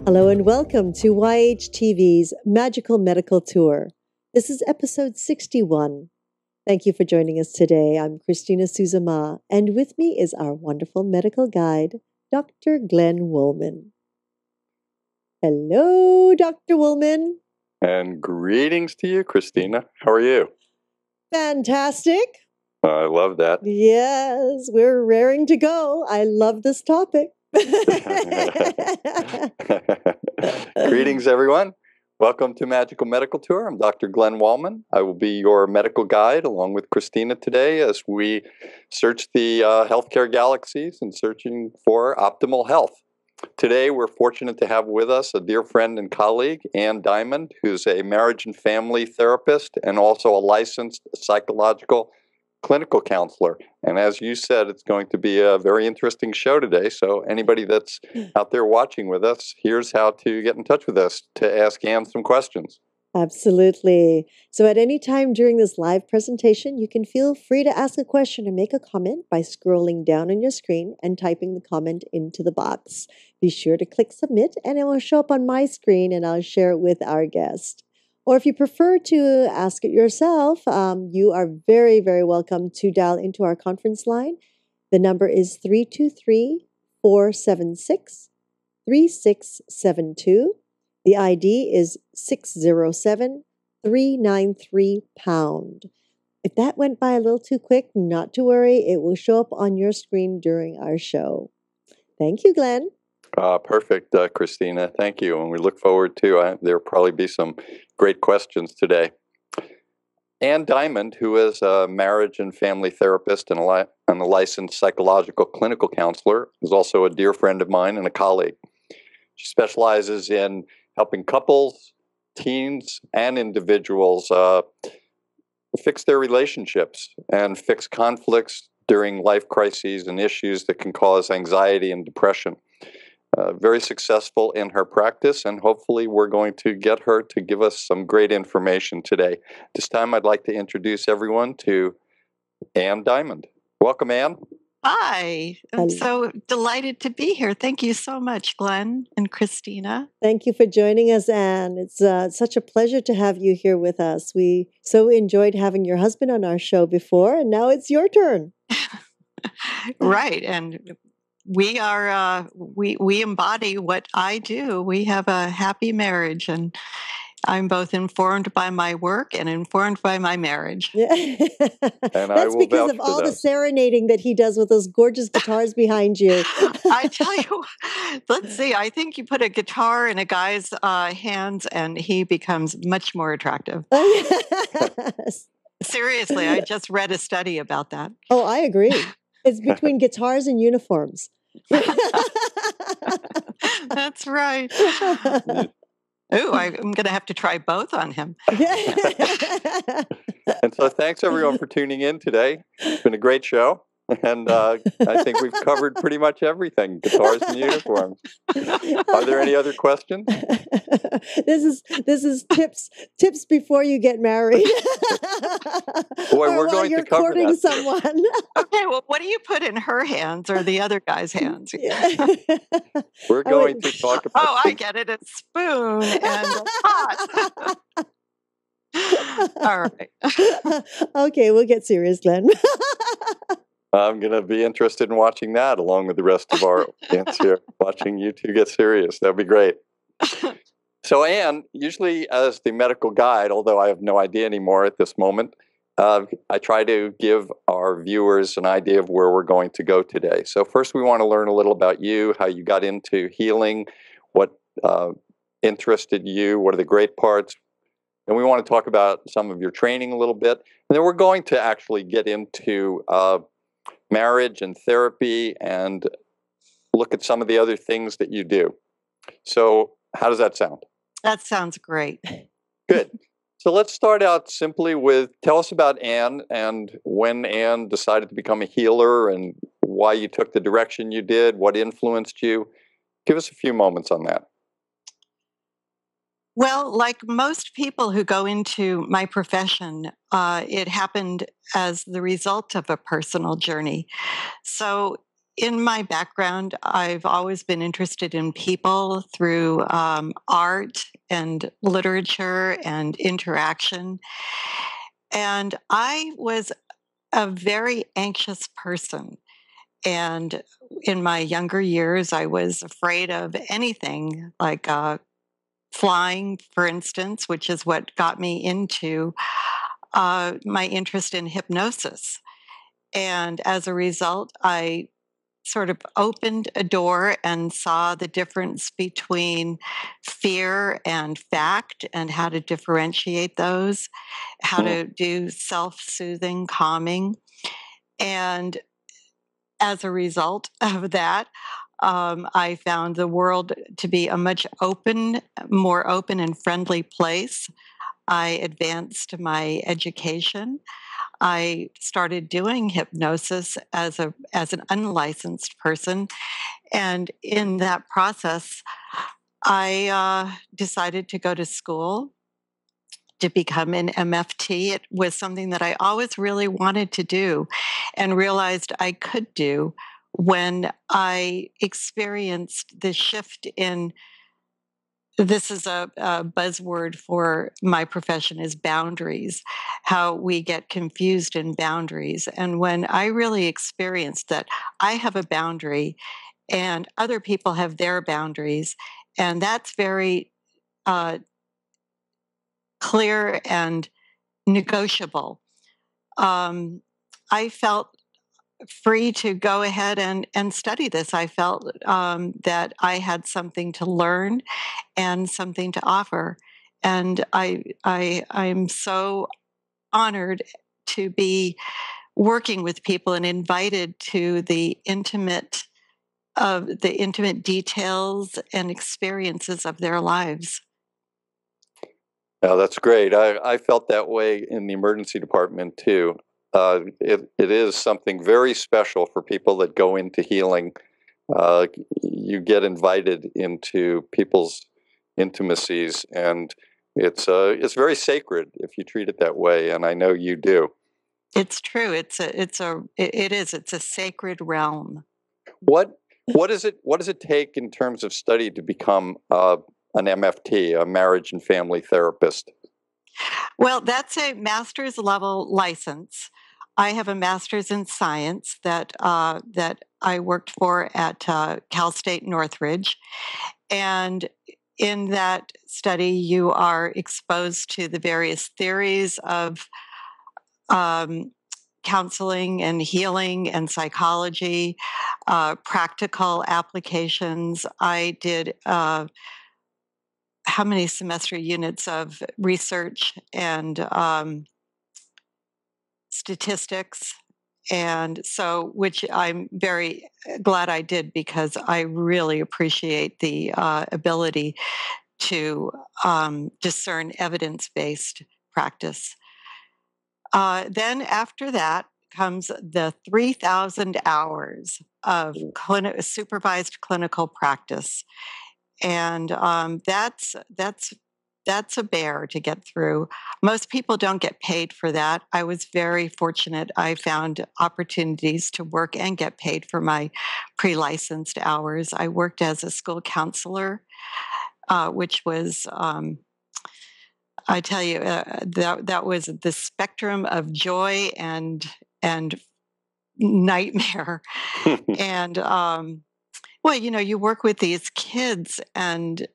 Hello and welcome to YHTV's Magical Medical Tour. This is episode 61. Thank you for joining us today. I'm Christina Suzama, and with me is our wonderful medical guide, Dr. Glenn Woolman. Hello, Dr. Woolman. And greetings to you, Christina. How are you? Fantastic. I love that. Yes, we're raring to go. I love this topic. Greetings, everyone. Welcome to Magical Medical Tour. I'm Dr. Glenn Woolman. I will be your medical guide along with Christina today as we search the healthcare galaxies and searching for optimal health. Today, we're fortunate to have with us a dear friend and colleague, Ann Diamond, who's a marriage and family therapist and also a licensed psychological clinical counselor. And as you said, it's going to be a very interesting show today. So anybody that's out there watching with us, here's how to get in touch with us to ask Ann some questions. Absolutely. So at any time during this live presentation, you can feel free to ask a question or make a comment by scrolling down on your screen and typing the comment into the box. Be sure to click submit and it will show up on my screen and I'll share it with our guest. Or if you prefer to ask it yourself, you are very, very welcome to dial into our conference line. The number is 323-476-3672. The ID is 607393#. If that went by a little too quick, not to worry. It will show up on your screen during our show. Thank you, Glenn. Perfect, Christina. Thank you. And we look forward to, there'll probably be some great questions today. Ann Diamond, who is a marriage and family therapist and a licensed psychological clinical counselor, is also a dear friend of mine and a colleague. She specializes in helping couples, teens, and individuals fix their relationships and fix conflicts during life crises and issues that can cause anxiety and depression. Very successful in her practice, and hopefully we're going to get her to give us some great information today. This time I'd like to introduce everyone to Ann Diamond. Welcome, Ann. Hi, I'm so delighted to be here. Thank you so much, Glenn and Christina. Thank you for joining us, Ann. It's such a pleasure to have you here with us. We so enjoyed having your husband on our show before, and now it's your turn. Right, and we are we embody what I do. We have a happy marriage, and I'm both informed by my work and informed by my marriage. Yeah. That's because of all the serenading that he does with those gorgeous guitars behind you. I tell you, let's see. I think you put a guitar in a guy's hands and he becomes much more attractive. Yes. Seriously, I just read a study about that. Oh, I agree. It's between guitars and uniforms. That's right. Oh, I'm going to have to try both on him. And so thanks, everyone, for tuning in today. It's been a great show. And I think we've covered pretty much everything, guitars and uniforms. Are there any other questions? This is tips before you get married. Boy, we're going to cover courting that someone. Okay, well, what do you put in her hands or the other guy's hands? We're going to talk about... Oh, I get it. A spoon and a pot. All right. Okay, we'll get serious, Glenn. I'm going to be interested in watching that along with the rest of our audience here, watching you two get serious. That'd be great. So, Ann, usually as the medical guide, although I have no idea anymore at this moment, I try to give our viewers an idea of where we're going to go today. So first we want to learn a little about you, how you got into healing, what interested you, what are the great parts. And we want to talk about some of your training a little bit. And then we're going to actually get into marriage and therapy and look at some of the other things that you do. So how does that sound? That sounds great. Good. So let's start out simply with, tell us about Ann and when Ann decided to become a healer and why you took the direction you did, what influenced you. Give us a few moments on that. Well, like most people who go into my profession, it happened as the result of a personal journey. So in my background, I've always been interested in people through art and literature and interaction. And I was a very anxious person. And in my younger years, I was afraid of anything like flying, for instance, which is what got me into my interest in hypnosis. And as a result, I sort of opened a door and saw the difference between fear and fact and how to differentiate those, how Mm. to do self soothing, calming. And as a result of that, I found the world to be a much more open and friendly place. I advanced my education. I started doing hypnosis as an unlicensed person, and in that process, I decided to go to school to become an MFT. It was something that I always really wanted to do and realized I could do when I experienced the shift in this is a buzzword for my profession is boundaries, how we get confused in boundaries. And when I really experienced that I have a boundary and other people have their boundaries, and that's very uh, clear and negotiable. I felt free to go ahead and study this. I felt that I had something to learn and something to offer, and I'm so honored to be working with people and invited to the intimate details and experiences of their lives. Yeah, that's great. I felt that way in the emergency department too. It is something very special for people that go into healing. Uh, you get invited into people's intimacies, and it's very sacred if you treat it that way. And I know you do. It's true. It's a sacred realm. What what does it take in terms of study to become an MFT, a marriage and family therapist? Well, that's a master's level license. I have a master's in science that I worked for at Cal State Northridge, and in that study, you are exposed to the various theories of um, counseling and healing and psychology, practical applications. I did how many semester units of research and statistics. And so, which I'm very glad I did because I really appreciate the ability to discern evidence based practice. Then, after that, comes the 3,000 hours of supervised clinical practice. And that's a bear to get through. Most people don't get paid for that. I was very fortunate. I found opportunities to work and get paid for my pre-licensed hours. I worked as a school counselor, which was, I tell you, that was the spectrum of joy and nightmare. And well, you work with these kids, and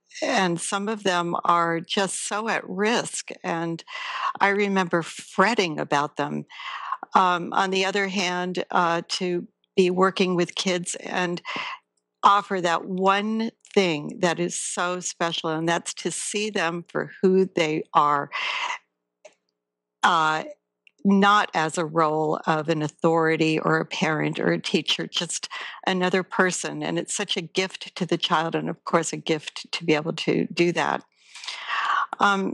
some of them are just so at risk, and I remember fretting about them. On the other hand, to be working with kids and offer that one thing that is so special, and that's to see them for who they are, uh, not as a role of an authority or a parent or a teacher, just another person. And it's such a gift to the child, and of course, a gift to be able to do that.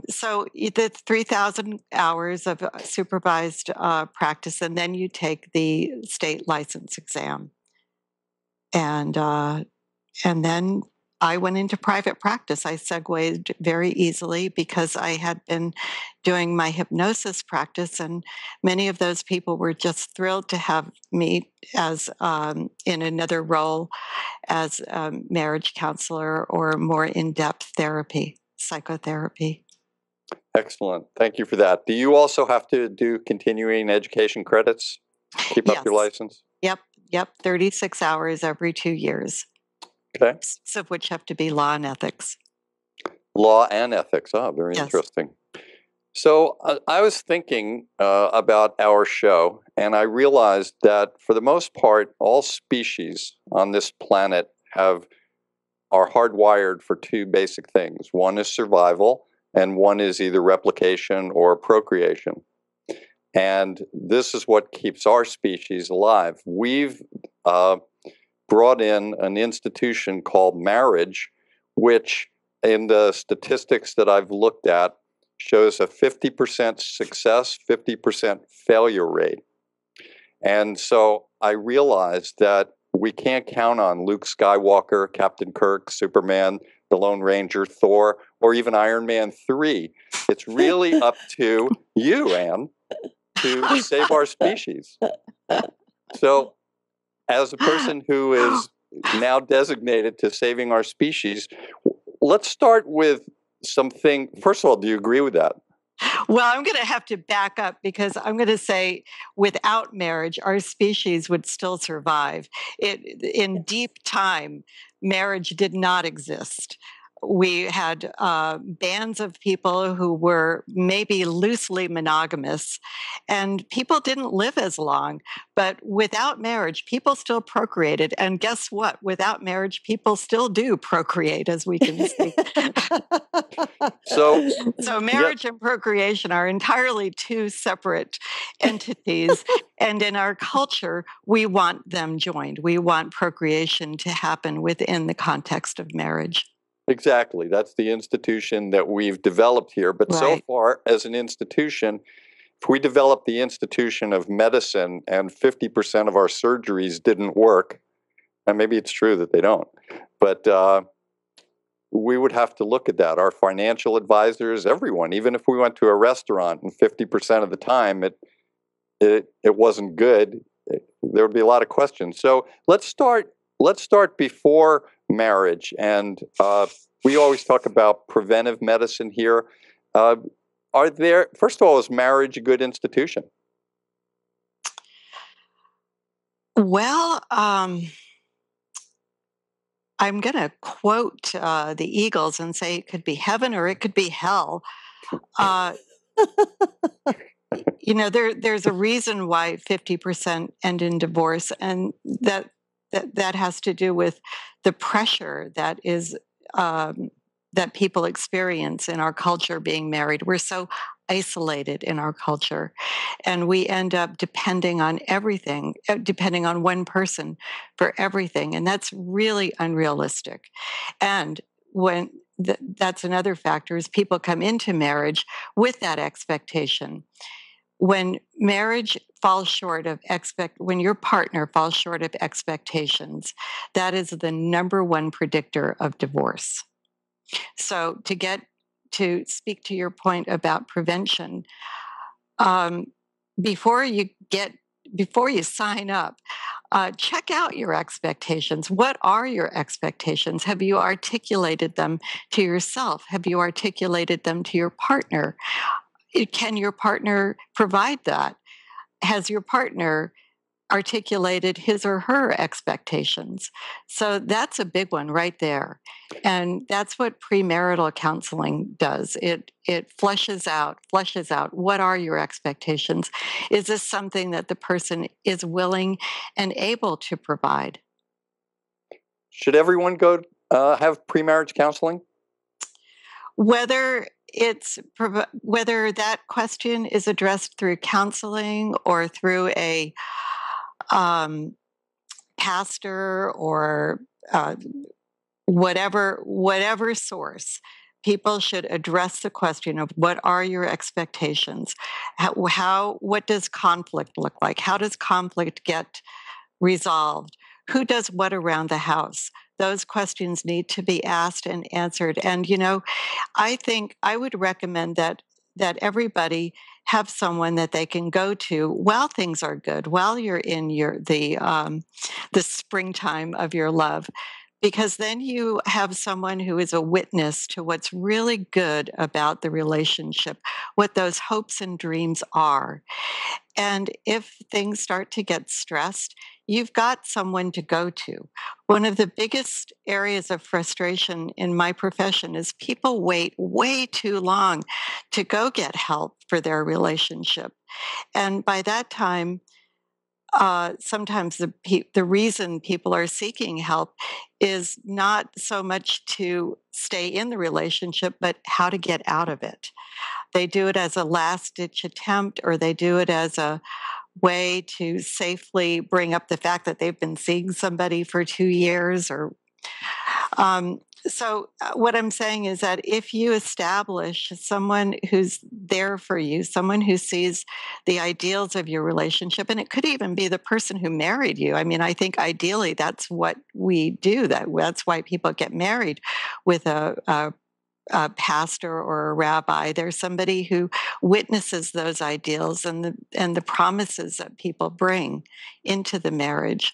So you did 3,000 hours of supervised practice, and then you take the state license exam, and then I went into private practice. I segued very easily because I had been doing my hypnosis practice, and many of those people were just thrilled to have me as in another role as a marriage counselor or more in-depth therapy, psychotherapy. Excellent. Thank you for that. Do you also have to do continuing education credits? Keep up your Yes. license? Yep. 36 hours every 2 years. Okay. Some of which have to be law and ethics. Law and ethics. Oh, very Yes. interesting. So I was thinking about our show, and I realized that for the most part, all species on this planet are hardwired for two basic things. One is survival, and one is either replication or procreation. And this is what keeps our species alive. We've brought in an institution called marriage, which in the statistics that I've looked at shows a 50% success, 50% failure rate. And so I realized that we can't count on Luke Skywalker, Captain Kirk, Superman, the Lone Ranger, Thor, or even Iron Man 3. It's really up to you, Anne, to save our species. So as a person who is now designated to saving our species, let's start with something. First of all, do you agree with that? Well, I'm going to have to back up because I'm going to say without marriage, our species would still survive. In deep time, marriage did not exist. We had bands of people who were maybe loosely monogamous, and people didn't live as long. But without marriage, people still procreated. And guess what? Without marriage, people still do procreate, as we can see. So marriage and procreation are entirely two separate entities. And in our culture, we want them joined. We want procreation to happen within the context of marriage. Exactly. That's the institution that we've developed here. But so far, as an institution, if we developed the institution of medicine and 50% of our surgeries didn't work, and maybe it's true that they don't, but we would have to look at that. Our financial advisors, everyone, even if we went to a restaurant and 50% of the time it wasn't good, there would be a lot of questions. So let's start before marriage. And we always talk about preventive medicine here. First of all, is marriage a good institution? Well, I'm going to quote the Eagles and say it could be heaven or it could be hell. There's a reason why 50% end in divorce, and that has to do with the pressure that is that people experience in our culture being married. We're so isolated in our culture, and we end up depending on everything, depending on one person for everything, and that's really unrealistic. And when that's another factor is people come into marriage with that expectation. When marriage falls short of when your partner falls short of expectations, that is the number one predictor of divorce. So to speak to your point about prevention, before you sign up, check out your expectations. What are your expectations? Have you articulated them to yourself? Have you articulated them to your partner? Can your partner provide that? Has your partner articulated his or her expectations? So that's a big one right there. And that's what premarital counseling does. It fleshes out what are your expectations? Is this something that the person is willing and able to provide? Should everyone go have premarriage counseling? Whether that question is addressed through counseling or through a pastor or whatever source, people should address the question of what are your expectations? What does conflict look like? How does conflict get resolved? Who does what around the house? those questions need to be asked and answered. And, I think I would recommend that everybody have someone that they can go to while things are good, while you're in the springtime of your love, because then you have someone who is a witness to what's really good about the relationship, what those hopes and dreams are. And if things start to get stressed, you've got someone to go to. One of the biggest areas of frustration in my profession is people wait way too long to go get help for their relationship. And by that time, sometimes the reason people are seeking help is not so much to stay in the relationship, but how to get out of it. They do it as a last ditch attempt, or they do it as a way to safely bring up the fact that they've been seeing somebody for 2 years. Or what I'm saying is that if you establish someone who's there for you, someone who sees the ideals of your relationship, and it could even be the person who married you. I mean, I think ideally that's what we do. That's why people get married with a pastor or a rabbi. There's somebody who witnesses those ideals and the promises that people bring into the marriage.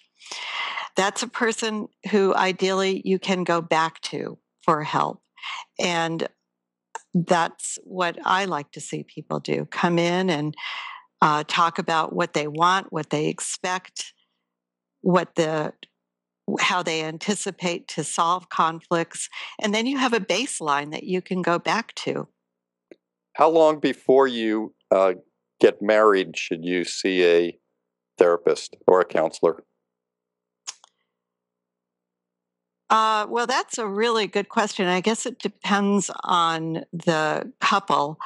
That's a person who ideally you can go back to for help. And that's what I like to see people do. Come in and talk about what they want, what they expect, how they anticipate to solve conflicts, and then you have a baseline that you can go back to. How long before you get married should you see a therapist or a counselor? Well, that's a really good question. I guess it depends on the couple.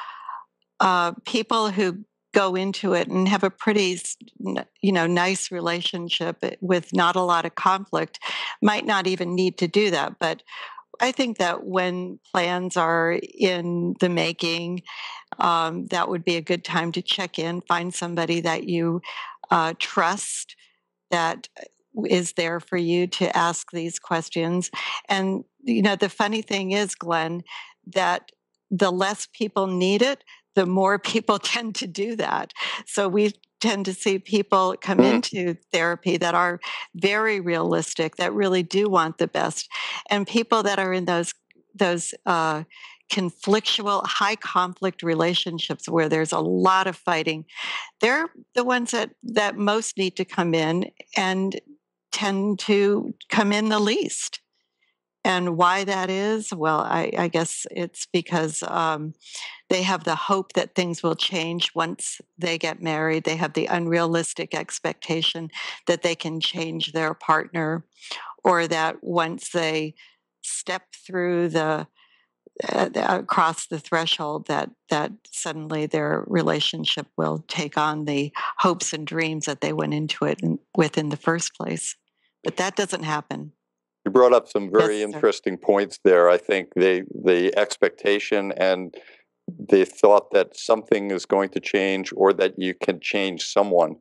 People who go into it and have a pretty, nice relationship with not a lot of conflict might not even need to do that. But I think that when plans are in the making, that would be a good time to check in, find somebody that you trust, that is there for you to ask these questions. And, the funny thing is, Glenn, that the less people need it, the more people tend to do that. So we tend to see people come into therapy that are very realistic, that really do want the best. And people that are in those conflictual, high conflict relationships where there's a lot of fighting, they're the ones that most need to come in and tend to come in the least. And why that is, well, I guess it's because they have the hope that things will change once they get married. They have the unrealistic expectation that they can change their partner, or that once they step through across the threshold, that suddenly their relationship will take on the hopes and dreams that they went into it with in the first place. But that doesn't happen. You brought up some very Yes, sir. interesting points there. I think the expectation and the thought that something is going to change or that you can change someone.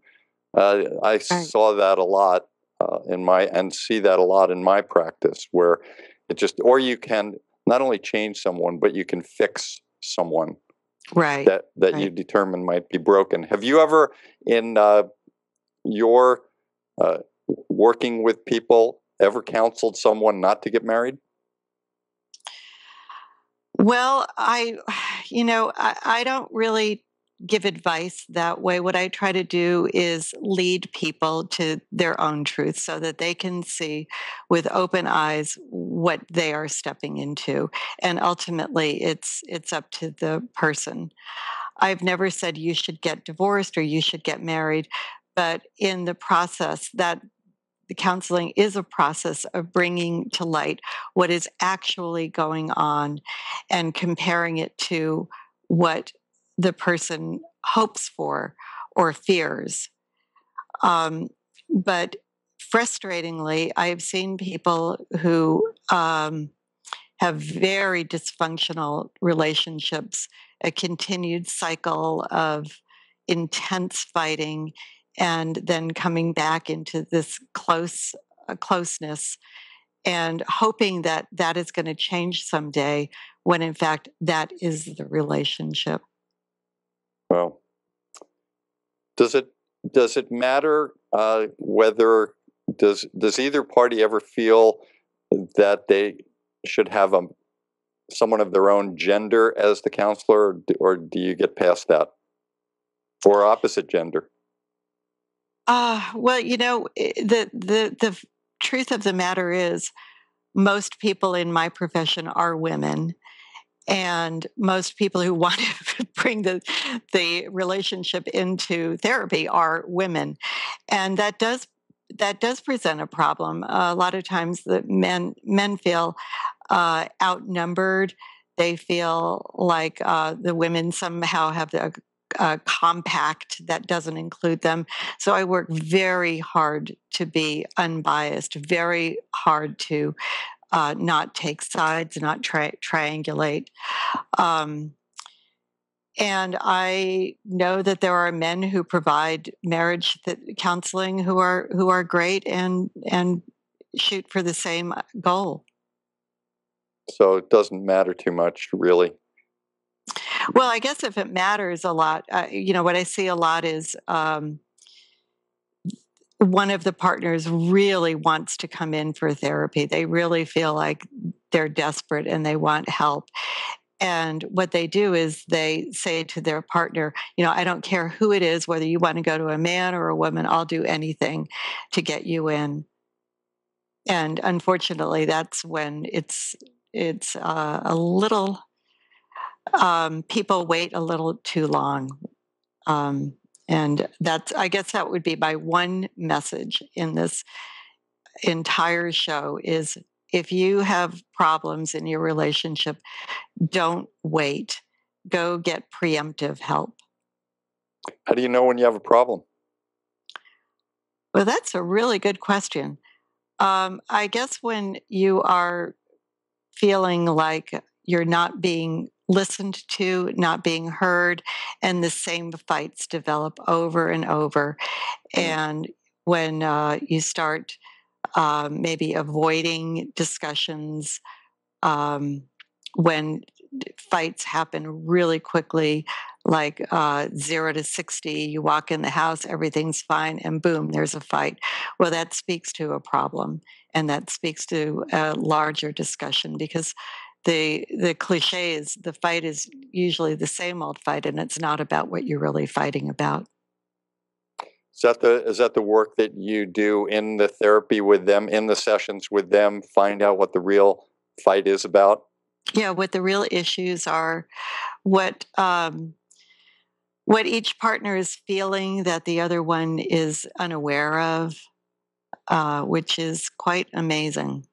I Right. saw that a lot and see that a lot in my practice, where or you can not only change someone, but you can fix someone Right. that Right. you determine might be broken. Have you ever, in your working with people, ever counseled someone not to get married? Well, I don't really give advice that way. What I try to do is lead people to their own truth so that they can see with open eyes what they are stepping into. And ultimately, it's up to the person. I've never said you should get divorced or you should get married, but in the process, that the counseling is a process of bringing to light what is actually going on and comparing it to what the person hopes for or fears. But frustratingly, I've seen people who have very dysfunctional relationships, a continued cycle of intense fighting, and then coming back into this closeness. and hoping that that is going to change someday, when in fact that is the relationship. Well, does it matter whether does either party ever feel that they should have someone of their own gender as the counselor, or do you get past that, or opposite gender? Well, the truth of the matter is, most people in my profession are women, and most people who want to bring the relationship into therapy are women, and that does present a problem. A lot of times, the men feel outnumbered. They feel like the women somehow have a compact that doesn't include them. So I work very hard to be unbiased, very hard to not take sides, not triangulate. And I know that there are men who provide marriage counseling who are great and shoot for the same goal. So it doesn't matter too much, really. Well, I guess if it matters a lot, what I see a lot is one of the partners really wants to come in for therapy. They really feel like they're desperate and they want help. And what they do is they say to their partner, I don't care who it is, whether you want to go to a man or a woman, I'll do anything to get you in. And unfortunately, that's when it's a little, people wait a little too long. And I guess that would be my one message in this entire show is, if you have problems in your relationship, don't wait. Go get preemptive help. How do you know when you have a problem? Well, that's a really good question. I guess when you are feeling like you're not being listened to, not being heard, and the same fights develop over and over. And when you start maybe avoiding discussions, when fights happen really quickly, like 0 to 60, you walk in the house, everything's fine, and boom, there's a fight. Well, that speaks to a problem, and that speaks to a larger discussion, because the cliche is the fight is usually the same old fight, and it's not about what you're really fighting about. Is that the work that you do in the therapy with them, in the sessions with them, find out what the real fight is about? Yeah, what the real issues are, what each partner is feeling that the other one is unaware of, which is quite amazing.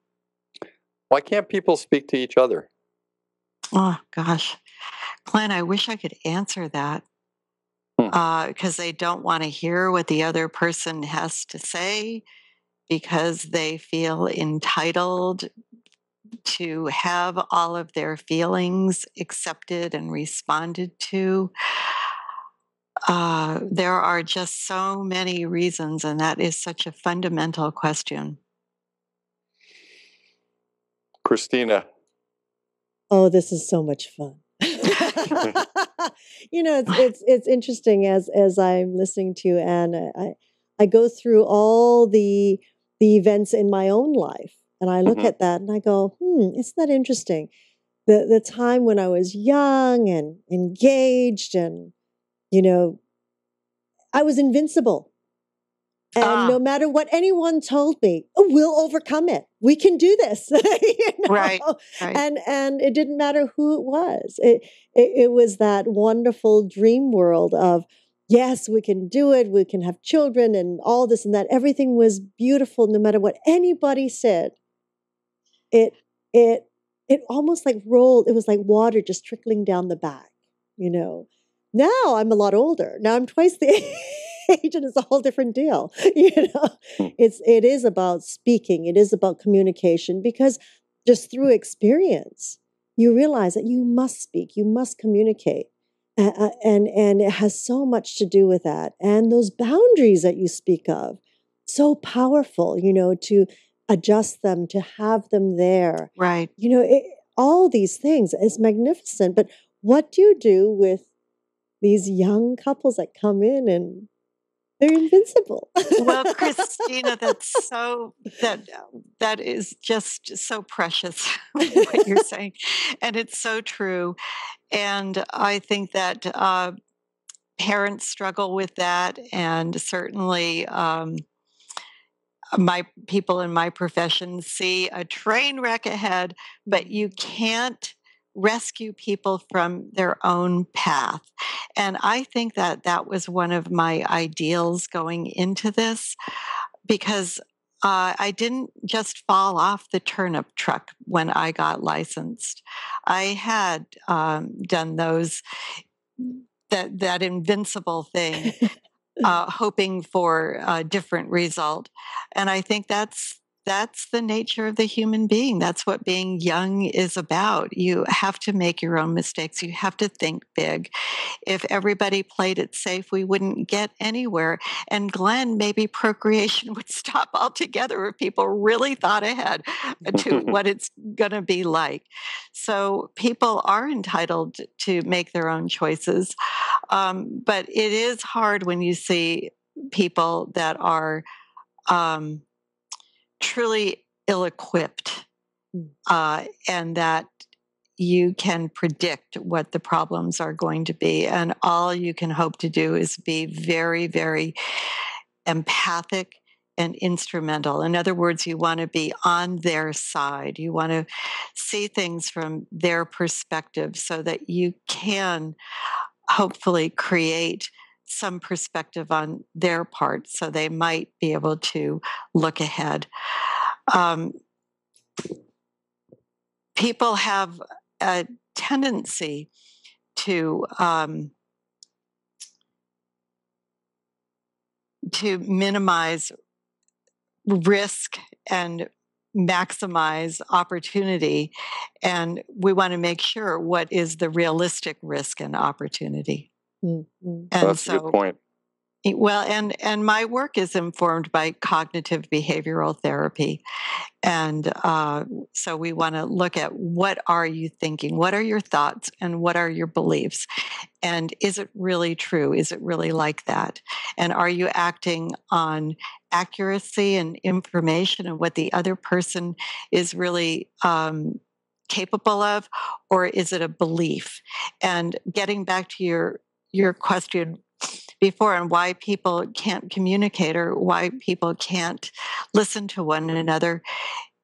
Why can't people speak to each other? Oh, gosh. Glenn, I wish I could answer that, because they don't want to hear what the other person has to say, because they feel entitled to have all of their feelings accepted and responded to. There are just so many reasons, and that is such a fundamental question. Christina. Oh, this is so much fun. It's interesting as I'm listening to you, and I go through all the events in my own life, and I look at that and I go, isn't that interesting? The time when I was young and engaged, and I was invincible. And no matter what anyone told me, we'll overcome it. We can do this. Right. And it didn't matter who it was. It was that wonderful dream world of, yes, we can do it. We can have children and all this and that. Everything was beautiful, no matter what anybody said. It almost like rolled. It was like water just trickling down the back. Now I'm a lot older. Now I'm twice the age, and it's a whole different deal. It is about speaking. It is about communication, because just through experience, you realize that you must speak, you must communicate. And it has so much to do with that. And those boundaries that you speak of, so powerful, to adjust them, to have them there. Right. All these things is magnificent. But what do you do with these young couples that come in and they're invincible? Well, Christina, that is just so precious what you're saying, and it's so true. And I think that parents struggle with that, and certainly my people in my profession see a train wreck ahead, but you can't rescue people from their own path. And I think that that was one of my ideals going into this, because I didn't just fall off the turnip truck when I got licensed. I had done that invincible thing, hoping for a different result. And I think that's the nature of the human being. That's what being young is about. You have to make your own mistakes. You have to think big. If everybody played it safe, we wouldn't get anywhere. And Glenn, maybe procreation would stop altogether if people really thought ahead to what it's going to be like. So people are entitled to make their own choices. But it is hard when you see people that are truly ill-equipped, and that you can predict what the problems are going to be. And all you can hope to do is be very, very empathic and instrumental. In other words, you want to be on their side. You want to see things from their perspective so that you can hopefully create some perspective on their part, so they might be able to look ahead. People have a tendency to minimize risk and maximize opportunity, and we want to make sure what is the realistic risk and opportunity. Mm-hmm. And that's a good point. Well, and my work is informed by cognitive behavioral therapy. And so we want to look at, what are you thinking? What are your thoughts? And what are your beliefs? And is it really true? Is it really like that? And are you acting on accuracy and information and what the other person is really capable of? Or is it a belief? And getting back to your question before, on why people can't communicate or why people can't listen to one another,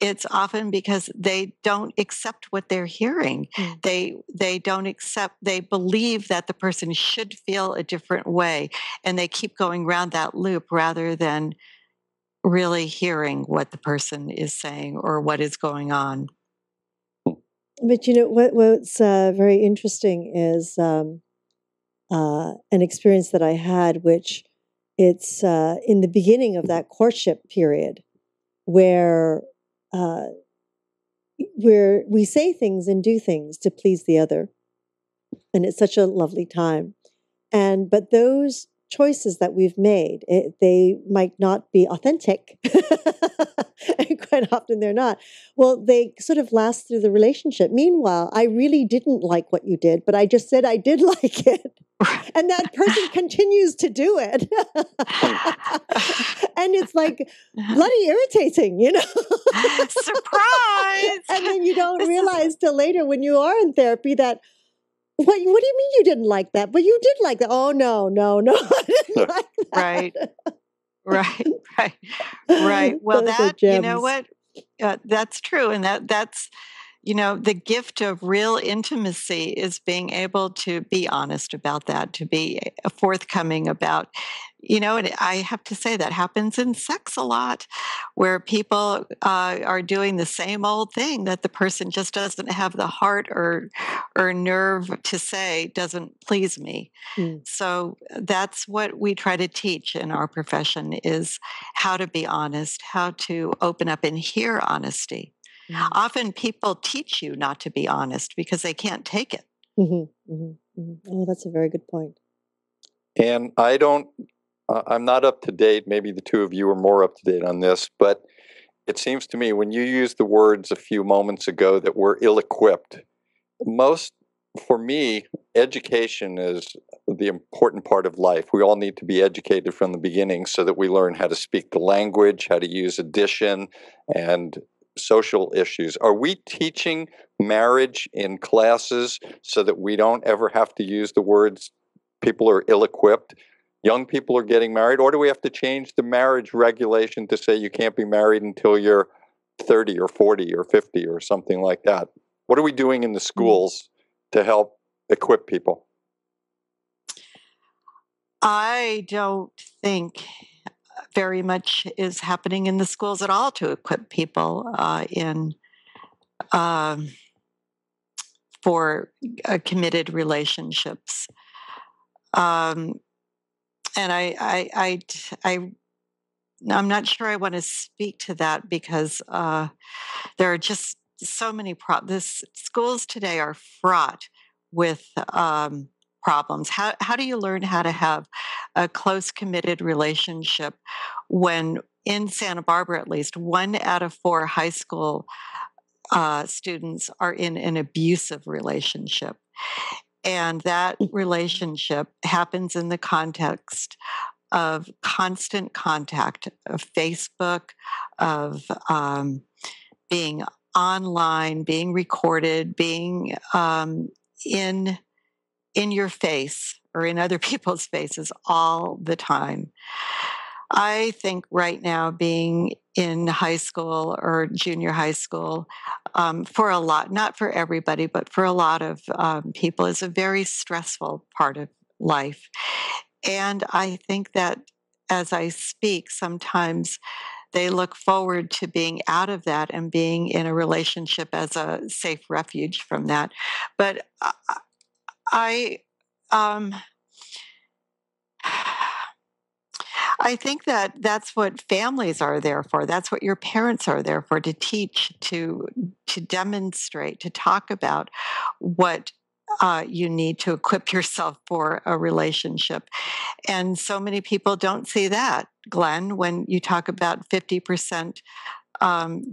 it's often because they don't accept what they're hearing. They don't accept, they believe that the person should feel a different way, and they keep going around that loop rather than really hearing what the person is saying or what is going on. But what's very interesting is an experience that I had, which it's in the beginning of that courtship period, where we say things and do things to please the other, and it's such a lovely time. But those choices that we've made, they might not be authentic, and quite often they're not. Well, they sort of last through the relationship. Meanwhile, I really didn't like what you did, but I just said I did like it. And that person continues to do it. And it's like bloody irritating, Surprise! And then you don't realize till later when you are in therapy that, what do you mean you didn't like that? But you did like that. Oh, no, I didn't like that. Right. Well, Those you know what? That's true. And that's, the gift of real intimacy is being able to be honest about that, to be forthcoming about, and I have to say that happens in sex a lot, where people are doing the same old thing that the person just doesn't have the heart or nerve to say doesn't please me. So that's what we try to teach in our profession, is how to be honest, how to open up and hear honesty. Often people teach you not to be honest because they can't take it. Oh, that's a very good point. And I'm not up to date. Maybe the two of you are more up to date on this, but it seems to me when you used the words a few moments ago that we're ill-equipped, for me, education is the important part of life. We all need to be educated from the beginning so that we learn how to speak the language, how to use addition, and social issues. Are we teaching marriage in classes so that we don't ever have to use the words people are ill-equipped? Young people are getting married, or do we have to change the marriage regulation to say you can't be married until you're 30 or 40 or 50 or something like that? What are we doing in the schools to help equip people? I don't think very much is happening in the schools at all to equip people um, for committed relationships. And I'm not sure I want to speak to that because there are just so many problems. Schools today are fraught with problems. How do you learn how to have a close, committed relationship when, in Santa Barbara at least, 1 out of 4 high school students are in an abusive relationship? And that relationship happens in the context of constant contact, of Facebook, of being online, being recorded, being in your face or in other people's faces all the time. I think right now, being in high school or junior high school, for a lot, not for everybody, but for a lot of people, is a very stressful part of life. And I think that as I speak, sometimes they look forward to being out of that and being in a relationship as a safe refuge from that. But I, um, I think that that's what families are there for. That's what your parents are there for, to teach, to demonstrate, to talk about what you need to equip yourself for a relationship. And so many people don't see that, Glenn, when you talk about 50%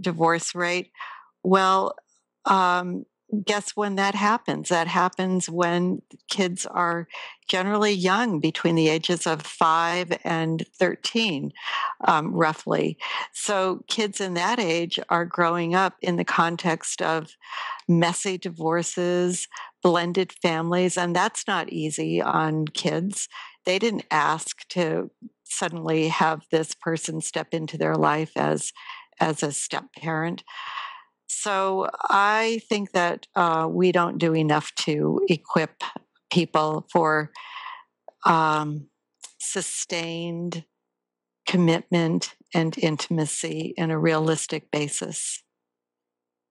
divorce rate. Well, guess when that happens? That happens when kids are generally young, between the ages of 5 and 13, roughly. So kids in that age are growing up in the context of messy divorces, blended families, and that's not easy on kids. They didn't ask to suddenly have this person step into their life as a step parent. So I think that we don't do enough to equip people for sustained commitment and intimacy in a realistic basis.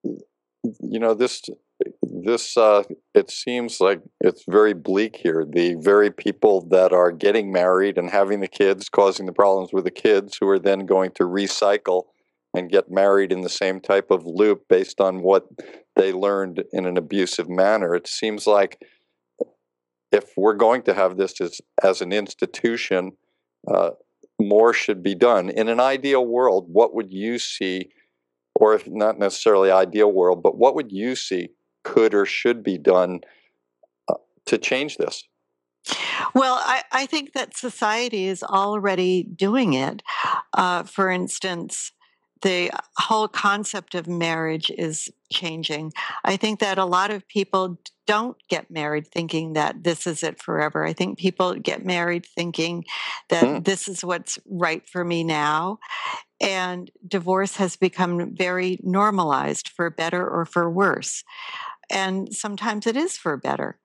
You know, this it seems like it's very bleak here. The very people that are getting married and having the kids, causing the problems with the kids, who are then going to recycle and get married in the same type of loop based on what they learned in an abusive manner. It seems like if we're going to have this as an institution, more should be done. In an ideal world, what would you see, or if not necessarily ideal world, but what would you see could or should be done to change this? Well, I think that society is already doing it. For instance, the whole concept of marriage is changing. I think that a lot of people don't get married thinking that this is it forever. I think people get married thinking that this is what's right for me now. And divorce has become very normalized, for better or for worse. And sometimes it is for better.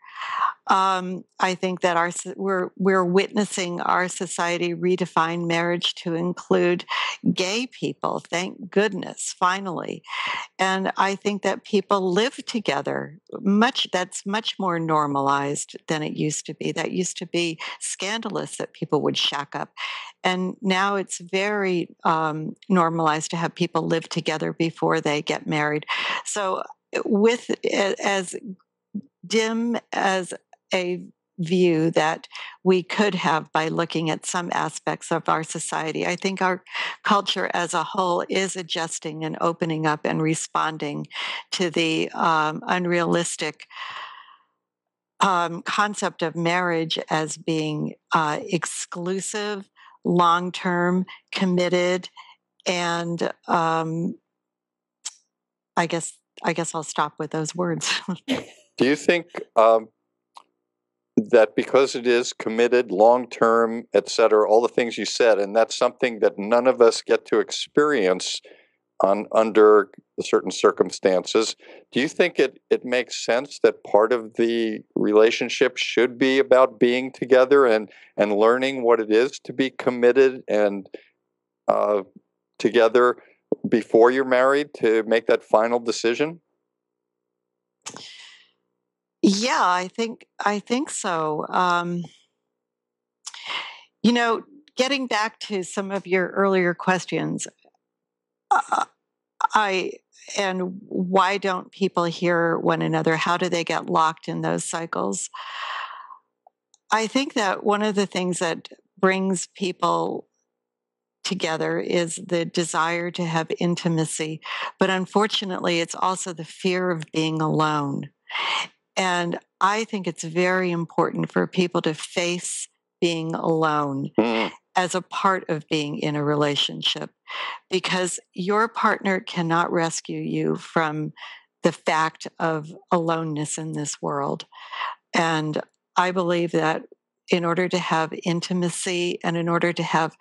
I think that we're witnessing our society redefine marriage to include gay people. Thank goodness, finally. And I think that people live together. That's much more normalized than it used to be. That used to be scandalous, that people would shack up, and now it's very normalized to have people live together before they get married. So, with as dim as a view that we could have by looking at some aspects of our society. I think our culture as a whole is adjusting and opening up and responding to the unrealistic concept of marriage as being exclusive, long-term, committed, and I guess I'll stop with those words. Do you think that because it is committed, long-term, et cetera, all the things you said, and that's something that none of us get to experience under certain circumstances, do you think it makes sense that part of the relationship should be about being together and learning what it is to be committed and together before you're married to make that final decision? Yeah, I think so. Getting back to some of your earlier questions, and why don't people hear one another? How do they get locked in those cycles? I think that one of the things that brings people together is the desire to have intimacy, but unfortunately, it's also the fear of being alone. And I think it's very important for people to face being alone as a part of being in a relationship, because your partner cannot rescue you from the fact of aloneness in this world. And I believe that in order to have intimacy and in order to have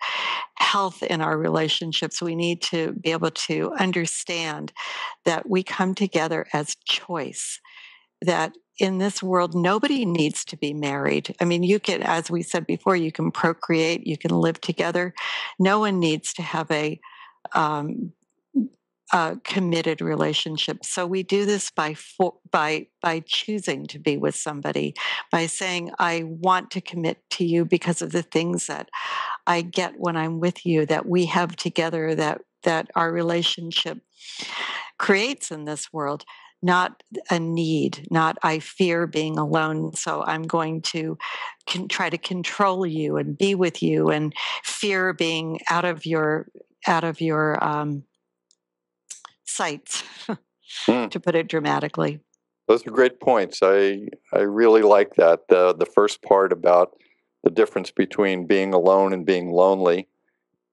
health in our relationships, we need to be able to understand that we come together as choice, that in this world, nobody needs to be married. I mean, you can, as we said before, you can procreate, you can live together. No one needs to have a committed relationship. So we do this by choosing to be with somebody, by saying, I want to commit to you because of the things that I get when I'm with you, that we have together, that our relationship creates in this world. Not a need, not I fear being alone, so I'm going to try to control you and be with you, and fear being out of your sights, to put it dramatically. Those are great points. I really like that. The first part about the difference between being alone and being lonely,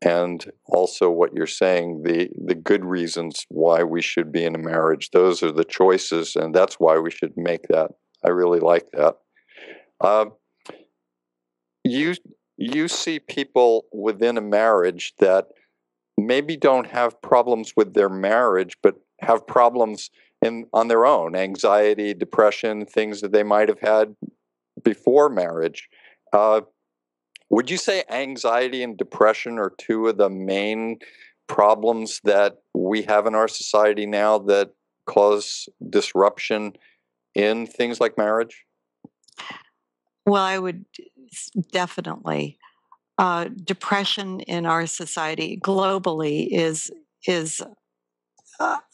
and also what you're saying, the good reasons why we should be in a marriage. Those are the choices, and that's why we should make that. I really like that. You see people within a marriage that maybe don't have problems with their marriage, but have problems on their own, anxiety, depression, things that they might have had before marriage. Would you say anxiety and depression are two of the main problems that we have in our society now that cause disruption in things like marriage? Well, I would definitely. Depression in our society globally is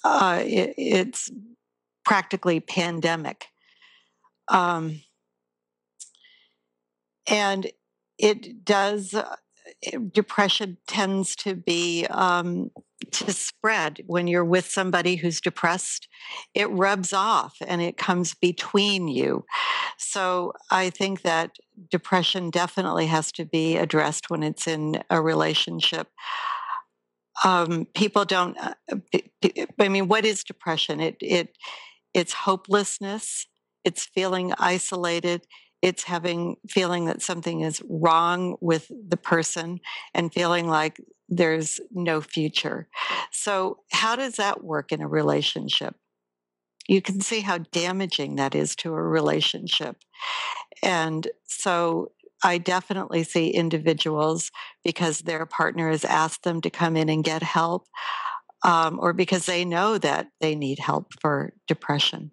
it's practically pandemic, and it does. Depression tends to be to spread when you're with somebody who's depressed. It rubs off and it comes between you. So I think that depression definitely has to be addressed when it's in a relationship. People don't. I mean, what is depression? It's hopelessness. It's feeling isolated. It's feeling that something is wrong with the person and feeling like there's no future. So how does that work in a relationship? You can see how damaging that is to a relationship. And so I definitely see individuals, because their partner has asked them to come in and get help, or because they know that they need help for depression.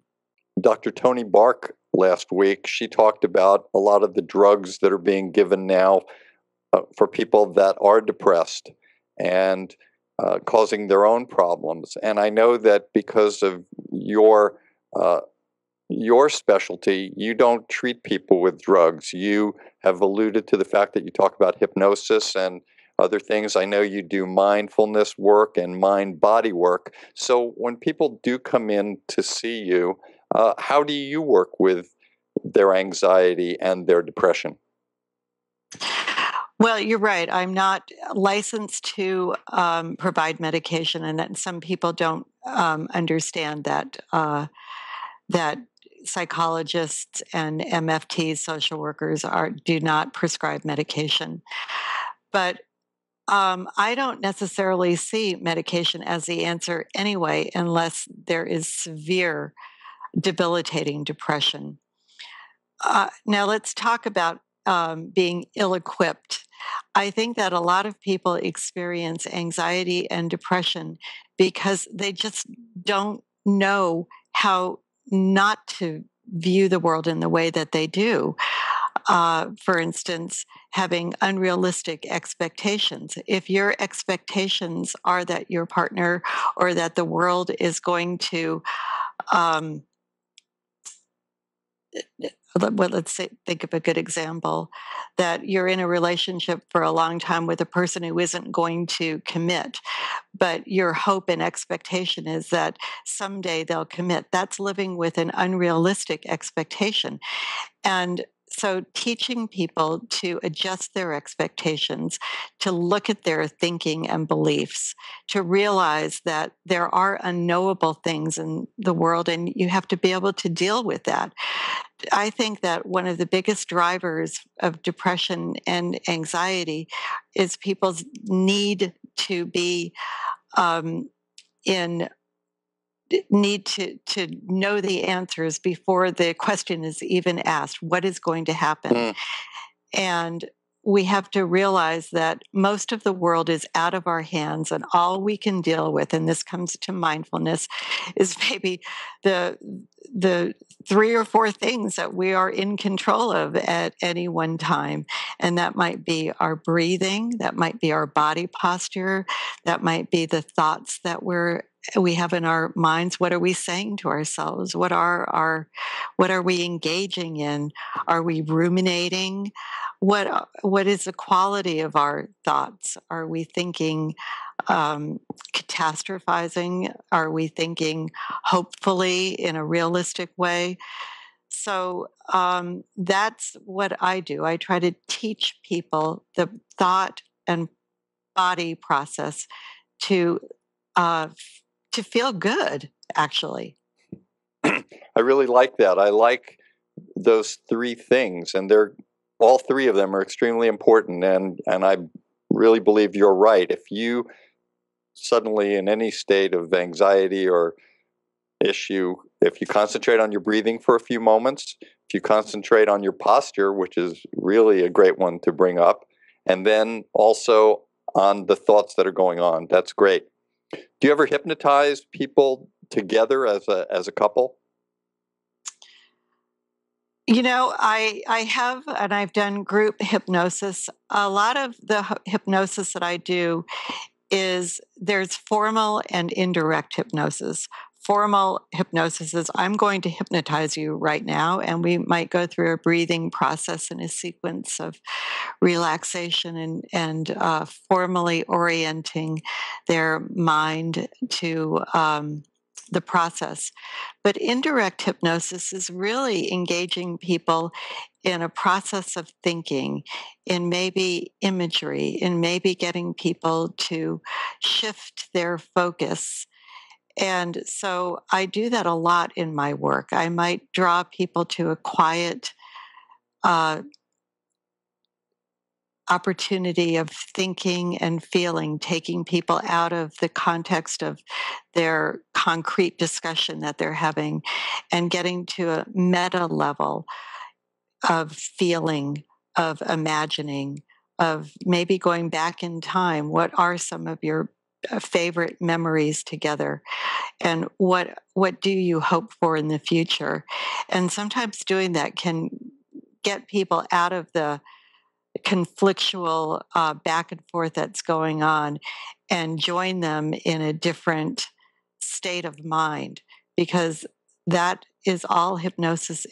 Dr. Toni Bark last week, she talked about a lot of the drugs that are being given now for people that are depressed and causing their own problems. And I know that because of your your specialty, you don't treat people with drugs. You have alluded to the fact that you talk about hypnosis and other things. I know you do mindfulness work and mind-body work. So when people do come in to see you, how do you work with their anxiety and their depression? Well, you're right. I'm not licensed to provide medication, and that some people don't understand that that psychologists and MFTs, social workers, do not prescribe medication. But I don't necessarily see medication as the answer anyway, unless there is severe debilitating depression. Now, let's talk about being ill equipped. I think that a lot of people experience anxiety and depression because they just don't know how not to view the world in the way that they do. For instance, having unrealistic expectations. If your expectations are that your partner or that the world is going to um, well, let's say, think of a good example, that you're in a relationship for a long time with a person who isn't going to commit, but your hope and expectation is that someday they'll commit. That's living with an unrealistic expectation. And so, teaching people to adjust their expectations, to look at their thinking and beliefs, to realize that there are unknowable things in the world and you have to be able to deal with that. I think that one of the biggest drivers of depression and anxiety is people's need to be um, in need to know the answers before the question is even asked. What is going to happen? Mm. And we have to realize that most of the world is out of our hands, and all we can deal with, and this comes to mindfulness, is maybe the the three or four things that we are in control of at any one time. And that might be our breathing, that might be our body posture, that might be the thoughts that we have in our minds. What are we saying to ourselves? What are we engaging in? Are we ruminating? What is the quality of our thoughts? Are we thinking catastrophizing? Are we thinking hopefully in a realistic way? So that's what I do. I try to teach people the thought and body process to uh, to feel good. Actually, I really like that. I like those three things, and they're all three of them are extremely important. And I really believe you're right. If you suddenly in any state of anxiety or issue, if you concentrate on your breathing for a few moments, if you concentrate on your posture, which is really a great one to bring up, and then also on the thoughts that are going on, that's great. Do you ever hypnotize people together as a couple? I have, and I've done group hypnosis. A lot of the hypnosis that I do is there's formal and indirect hypnosis. Formal hypnosis is I'm going to hypnotize you right now, and we might go through a breathing process and a sequence of relaxation and formally orienting their mind to the process. But indirect hypnosis is really engaging people in a process of thinking, in maybe imagery, in maybe getting people to shift their focus. And so I do that a lot in my work. I might draw people to a quiet uh, opportunity of thinking and feeling, taking people out of the context of their concrete discussion that they're having and getting to a meta level of feeling, of imagining, of maybe going back in time. What are some of your favorite memories together? And what do you hope for in the future? And sometimes doing that can get people out of the conflictual back and forth that's going on and join them in a different state of mind, because That is all hypnosis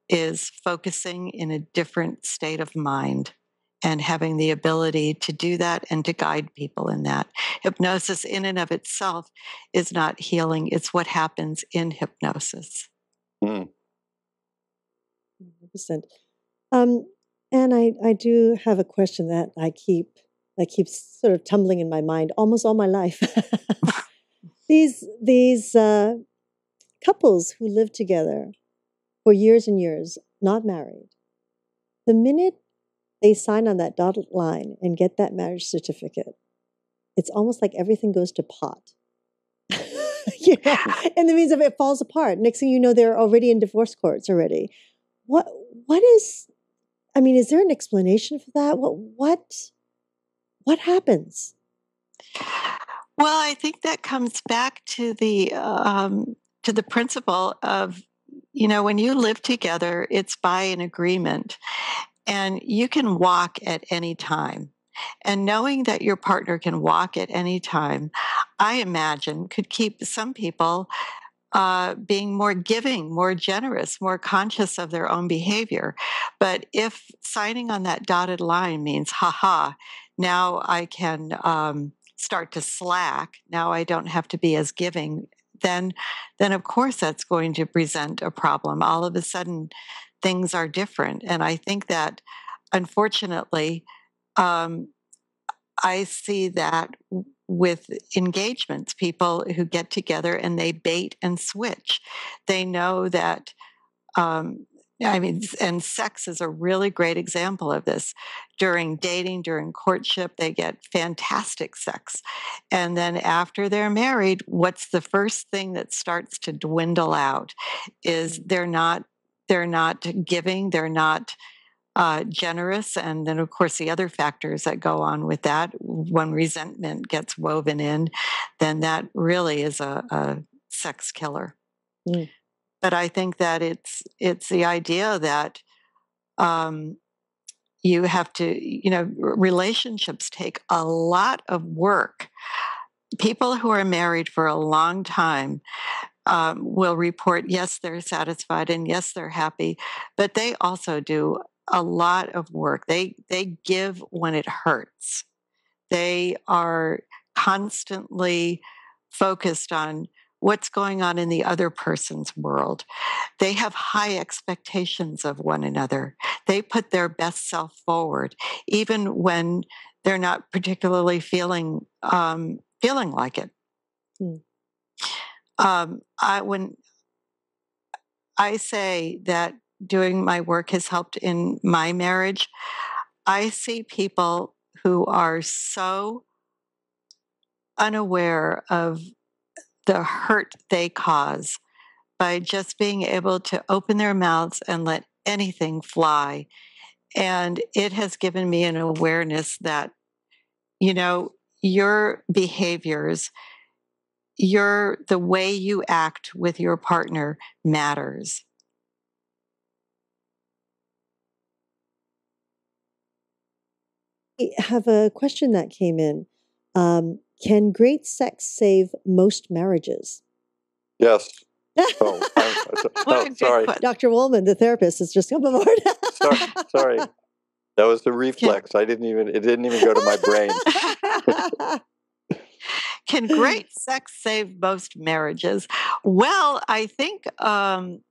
is focusing in a different state of mind and having the ability to do that and to guide people in that. Hypnosis in and of itself is not healing. It's what happens in hypnosis. 100%. And I do have a question that keeps sort of tumbling in my mind almost all my life. These couples who live together for years and years, not married, the minute they sign on that dotted line and get that marriage certificate, it's almost like everything goes to pot. And the means of it falls apart. Next thing you know, they're already in divorce courts already. What is? I mean, is there an explanation for that? What happens? Well, I think that comes back to the principle of, when you live together, it's by an agreement, and you can walk at any time. And knowing that your partner can walk at any time, I imagine, could keep some people being more giving, more generous, more conscious of their own behavior. But if signing on that dotted line means, now I can start to slack, now I don't have to be as giving, then of course that's going to present a problem. All of a sudden, things are different. And I think that, unfortunately, I see that with engagements, people who get together and they bait and switch. They know that, and sex is a really great example of this. During dating, during courtship, they get fantastic sex. And then after they're married, what's the first thing that starts to dwindle out is they're not giving, they're not generous. And then, of course, the other factors that go on with that, when resentment gets woven in, then that really is a sex killer. Mm. But I think that it's the idea that you have to, relationships take a lot of work. People who are married for a long time will report, yes, they're satisfied and yes, they're happy, but they also do a lot of work. They give when it hurts. They are constantly focused on what's going on in the other person's world. They have high expectations of one another. They put their best self forward, even when they're not particularly feeling like it. When I say that doing my work has helped in my marriage, I see people who are so unaware of the hurt they cause by just being able to open their mouths and let anything fly. And it has given me an awareness that, your behaviors, the way you act with your partner matters. I have a question that came in. Can great sex save most marriages? Yes. Sorry. Dr. Woolman, the therapist, has just come aboard. Sorry. That was the reflex. It didn't even go to my brain. Can great sex save most marriages? Well, I think I'm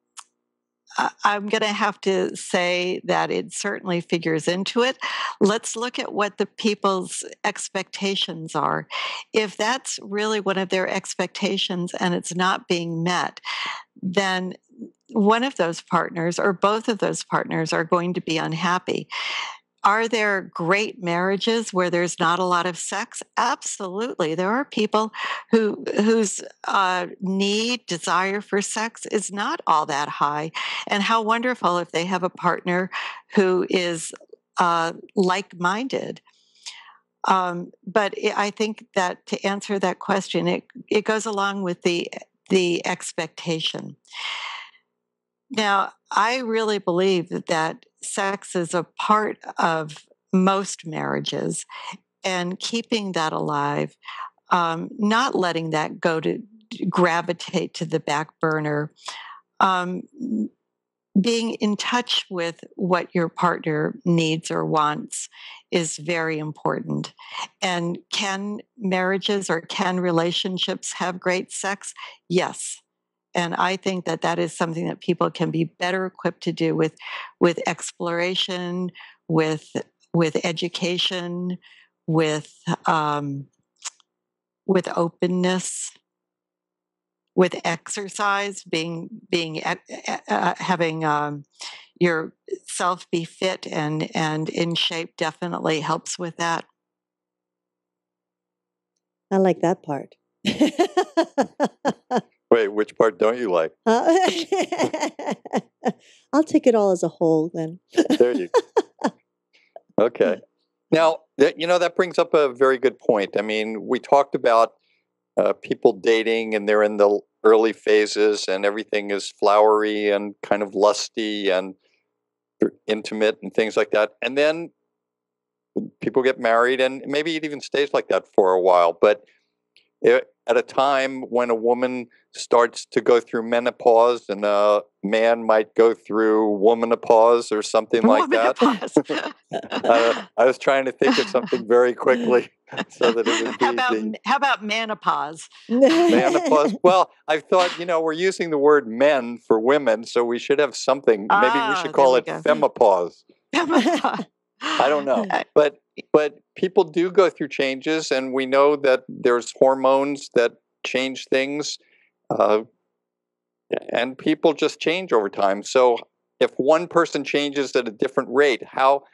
going to have to say that it certainly figures into it. Let's look at what the people's expectations are. If that's really one of their expectations and it's not being met, then one of those partners or both of those partners are going to be unhappy. Are there great marriages where there's not a lot of sex? Absolutely. There are people whose desire for sex is not all that high. And how wonderful if they have a partner who is like-minded. But I think that to answer that question, it goes along with the expectation. Now, I really believe that sex is a part of most marriages, and keeping that alive, not letting that go to gravitate to the back burner. Being in touch with what your partner needs or wants is very important. And can marriages or can relationships have great sex? Yes. And I think that that is something that people can be better equipped to do with exploration, with education, with openness, with exercise, having yourself be fit and in shape definitely helps with that. I like that part. Wait, which part don't you like? I'll take it all as a whole then. There you go. Okay. Now, that brings up a very good point. I mean, we talked about people dating and they're in the early phases and everything is flowery and kind of lusty and intimate and things like that. And then people get married and maybe it even stays like that for a while. But at a time when a woman starts to go through menopause and a man might go through womanopause or something like that. I was trying to think of something very quickly so that it would be How about menopause? Menopause. Well, I thought, we're using the word men for women, so we should have something. Maybe we should call it femipause. I don't know. But people do go through changes, and we know that there's hormones that change things, and people just change over time. So if one person changes at a different rate, how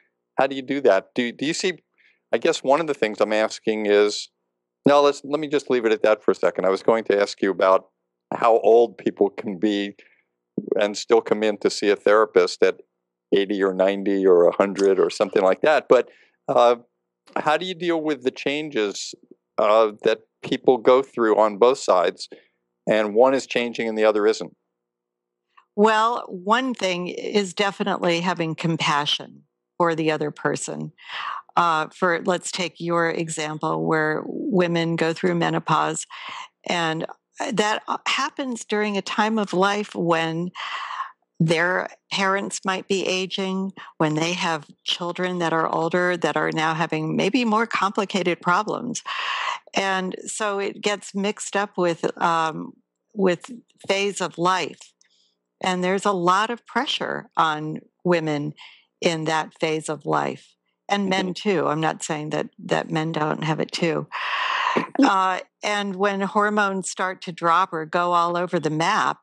do you do that? Do you see? I guess one of the things I'm asking is, no, let me just leave it at that for a second. I was going to ask you about how old people can be and still come in to see a therapist at 80 or 90 or 100 or something like that. But how do you deal with the changes that people go through on both sides, and one is changing and the other isn't? Well, one thing is definitely having compassion for the other person. Let's take your example where women go through menopause, and that happens during a time of life when their parents might be aging, when they have children that are older that are now having maybe more complicated problems. And so it gets mixed up with phase of life. And there's a lot of pressure on women in that phase of life, and men too. I'm not saying that men don't have it too. And when hormones start to drop or go all over the map,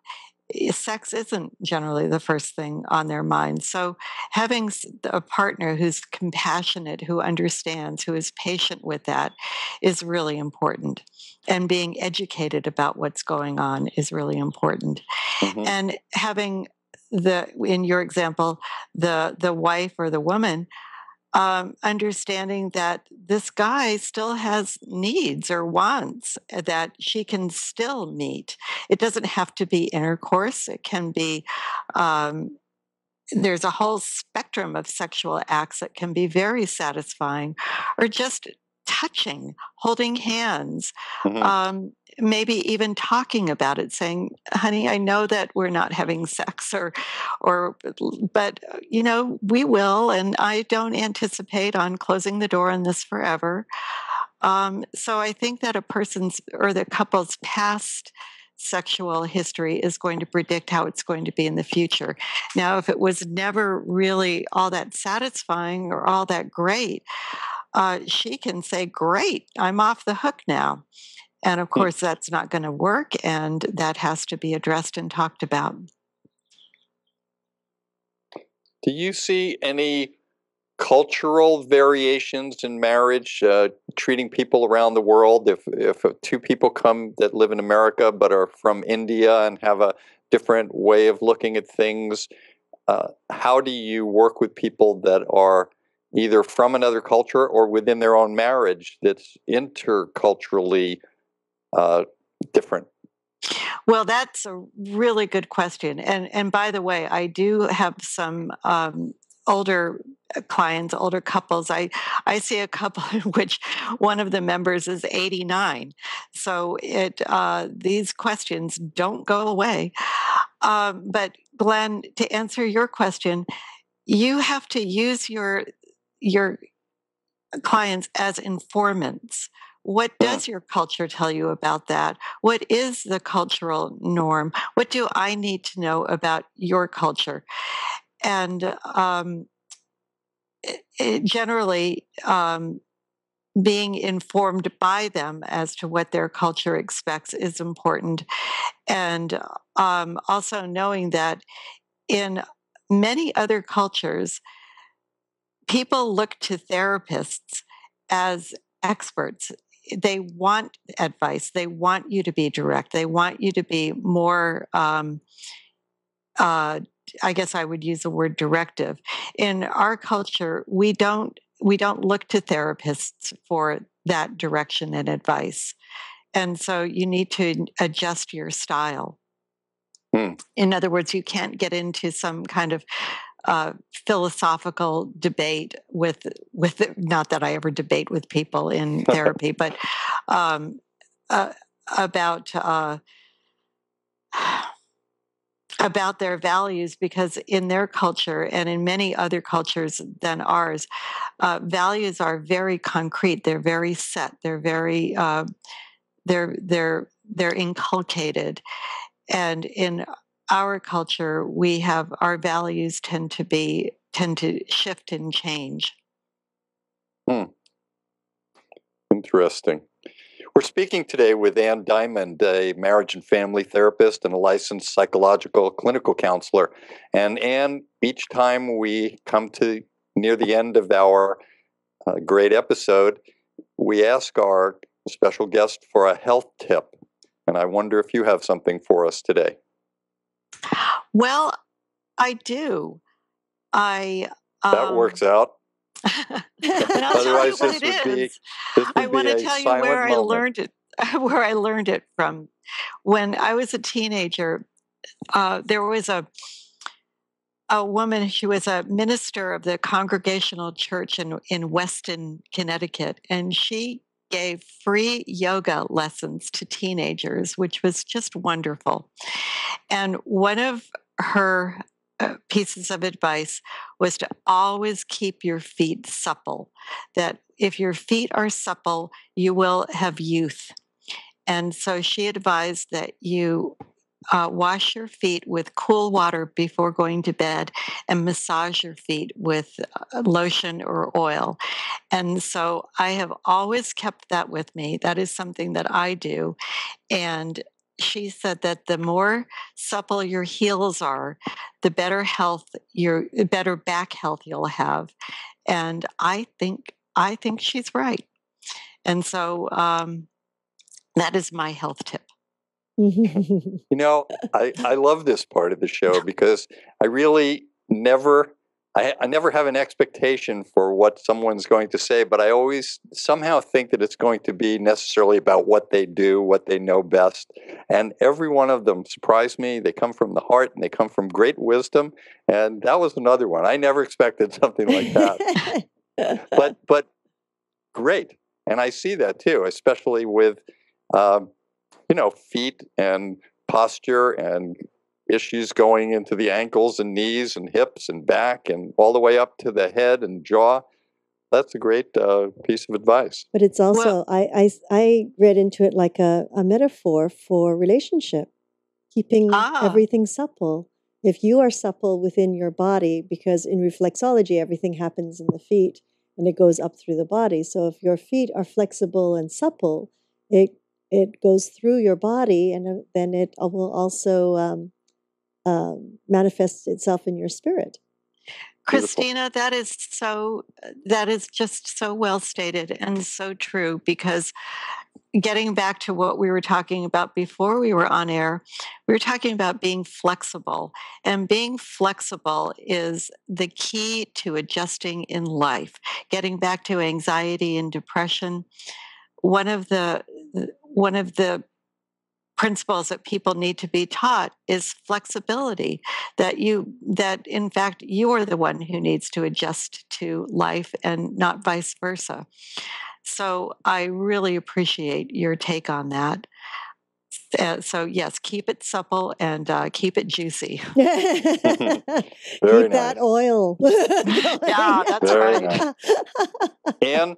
sex isn't generally the first thing on their mind. So having a partner who's compassionate, who understands, who is patient with that is really important. And being educated about what's going on is really important. Mm-hmm. And having in your example, the wife or the woman, understanding that this guy still has needs or wants that she can still meet. It doesn't have to be intercourse. It can be, there's a whole spectrum of sexual acts that can be very satisfying, or just touching, holding hands, maybe even talking about it, saying, honey, I know that we're not having sex but we will, and I don't anticipate on closing the door on this forever. So I think that a person's or the couple's past sexual history is going to predict how it's going to be in the future. Now, if it was never really all that satisfying or all that great, she can say, great, I'm off the hook now. And of course, that's not going to work, and that has to be addressed and talked about. Do you see any cultural variations in marriage, treating people around the world? If two people come that live in America but are from India and have a different way of looking at things, how do you work with people that are either from another culture or within their own marriage that's interculturally different? Well, that's a really good question. And by the way, I do have some older clients, older couples, I see a couple in which one of the members is 89. So these questions don't go away. But Glenn, to answer your question, you have to use your clients as informants. What does your culture tell you about that? What is the cultural norm? What do I need to know about your culture? And generally, being informed by them as to what their culture expects is important. And also knowing that in many other cultures, people look to therapists as experts. They want advice. They want you to be direct. They want you to be more, I guess I would use the word directive. In our culture, we don't look to therapists for that direction and advice. And so you need to adjust your style. In other words, you can't get into some kind of philosophical debate with not that I ever debate with people in therapy, but about their values, because in their culture and in many other cultures than ours, values are very concrete. They're very set. They're very they're inculcated. And in our culture, we have our values tend to shift and change. Interesting. We're speaking today with Ann Diamond, a marriage and family therapist and a licensed psychological clinical counselor. And Ann, each time we come to near the end of our great episode, we ask our special guest for a health tip. And I wonder if you have something for us today. Well, I do. That works out. And I'll tell you what it is. I want to tell you where I learned it. Where I learned it from. When I was a teenager, there was a woman. She was a minister of the Congregational Church in Weston, Connecticut, and she gave free yoga lessons to teenagers, which was just wonderful. And one of her pieces of advice was to always keep your feet supple, that if your feet are supple, you will have youth. And so she advised that you wash your feet with cool water before going to bed and massage your feet with lotion or oil. And so I have always kept that with me. That is something that I do. And she said that the more supple your heels are, the better better back health you'll have. And I think she's right. And so that is my health tip. You know, I love this part of the show because I really never have an expectation for what someone's going to say, but I always somehow think that it's going to be necessarily about what they do, what they know best. And every one of them surprised me. They come from the heart and they come from great wisdom. And that was another one. I never expected something like that. but great. And I see that too, especially with feet and posture and issues going into the ankles and knees and hips and back and all the way up to the head and jaw. That's a great piece of advice. But it's also, I read into it like a metaphor for relationship, keeping everything supple. If you are supple within your body, because in reflexology, everything happens in the feet and it goes up through the body. So if your feet are flexible and supple, it goes through your body, and then it will also manifest itself in your spirit. Christina, that is just so well stated and so true, because getting back to what we were talking about before we were on air, we were talking about being flexible, and being flexible is the key to adjusting in life. Getting back to anxiety and depression, one of the principles that people need to be taught is flexibility, that in fact you are the one who needs to adjust to life and not vice versa. So I really appreciate your take on that. So yes, keep it supple and keep it juicy. Keep Very that nice. oil going. Yeah, that's Very right. nice. And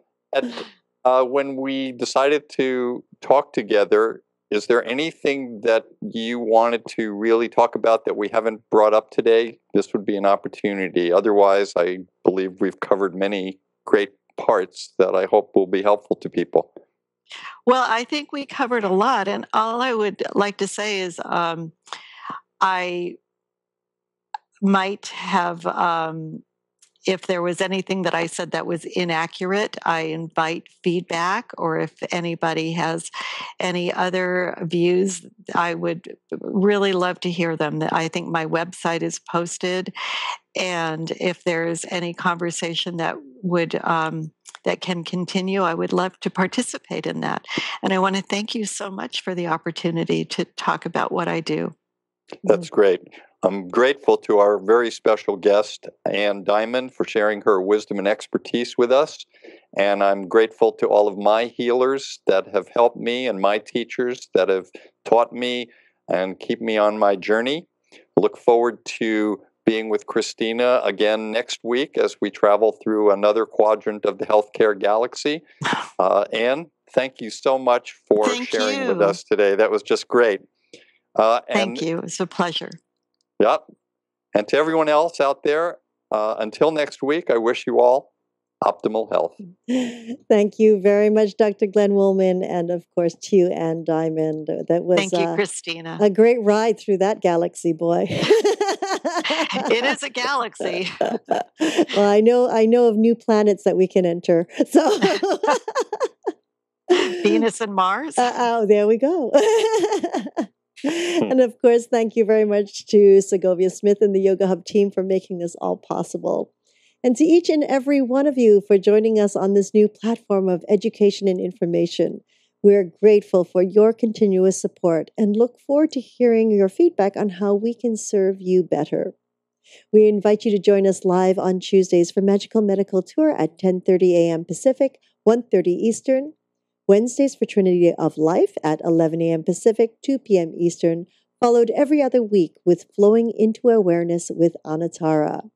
when we decided to talk together, is there anything that you wanted to really talk about that we haven't brought up today? This would be an opportunity. Otherwise, I believe we've covered many great parts that I hope will be helpful to people. Well, I think we covered a lot, and all I would like to say is I might have, if there was anything that I said that was inaccurate, I invite feedback, or if anybody has any other views, I would really love to hear them. I think my website is posted, and if there's any conversation that would that can continue, I would love to participate in that. And I want to thank you so much for the opportunity to talk about what I do. That's great. I'm grateful to our very special guest, Ann Diamond, for sharing her wisdom and expertise with us. And I'm grateful to all of my healers that have helped me and my teachers that have taught me and keep me on my journey. Look forward to being with Christina again next week as we travel through another quadrant of the healthcare galaxy. Ann, thank you so much for sharing with us today. That was just great. Thank you. It's a pleasure. Yep. And to everyone else out there, until next week, I wish you all optimal health. Thank you very much, Dr. Glenn Woolman, and of course to you, Ann Diamond. That was Thank you, Christina. A great ride through that galaxy, boy. It is a galaxy. Well, I know of new planets that we can enter. So Venus and Mars. Oh, there we go. And of course, thank you very much to Segovia Smith and the Yoga Hub team for making this all possible. And to each and every one of you for joining us on this new platform of education and information. We're grateful for your continuous support and look forward to hearing your feedback on how we can serve you better. We invite you to join us live on Tuesdays for Magical Medical Tour at 10:30 a.m. Pacific, 1:30 Eastern. Wednesdays for Trinity of Life at 11 a.m. Pacific, 2 p.m. Eastern, followed every other week with Flowing into Awareness with Anatara.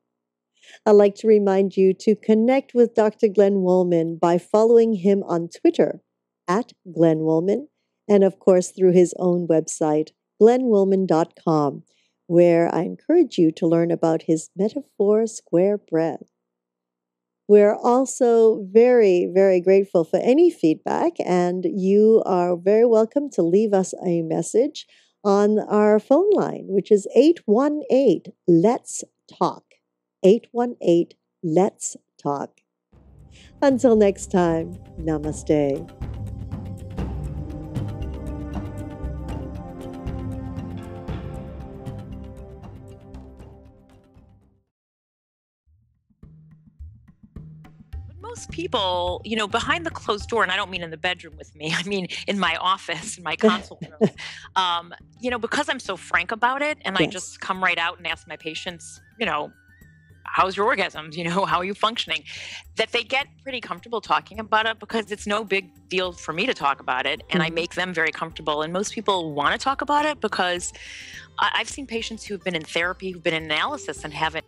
I'd like to remind you to connect with Dr. Glenn Woolman by following him on Twitter at Glenn Woolman, and of course through his own website, glennwoolman.com, where I encourage you to learn about his Metaphor Square Breath. We're also very, very grateful for any feedback, and you are very welcome to leave us a message on our phone line, which is 818-LETS-TALK. 818-LETS-TALK. Until next time, namaste. Most people, behind the closed door, and I don't mean in the bedroom with me, I mean in my office, in my consult room, because I'm so frank about it, and I just come right out and ask my patients, how's your orgasms? How are you functioning? That they get pretty comfortable talking about it because it's no big deal for me to talk about it, and I make them very comfortable. And most people want to talk about it because I've seen patients who've been in therapy, who've been in analysis and haven't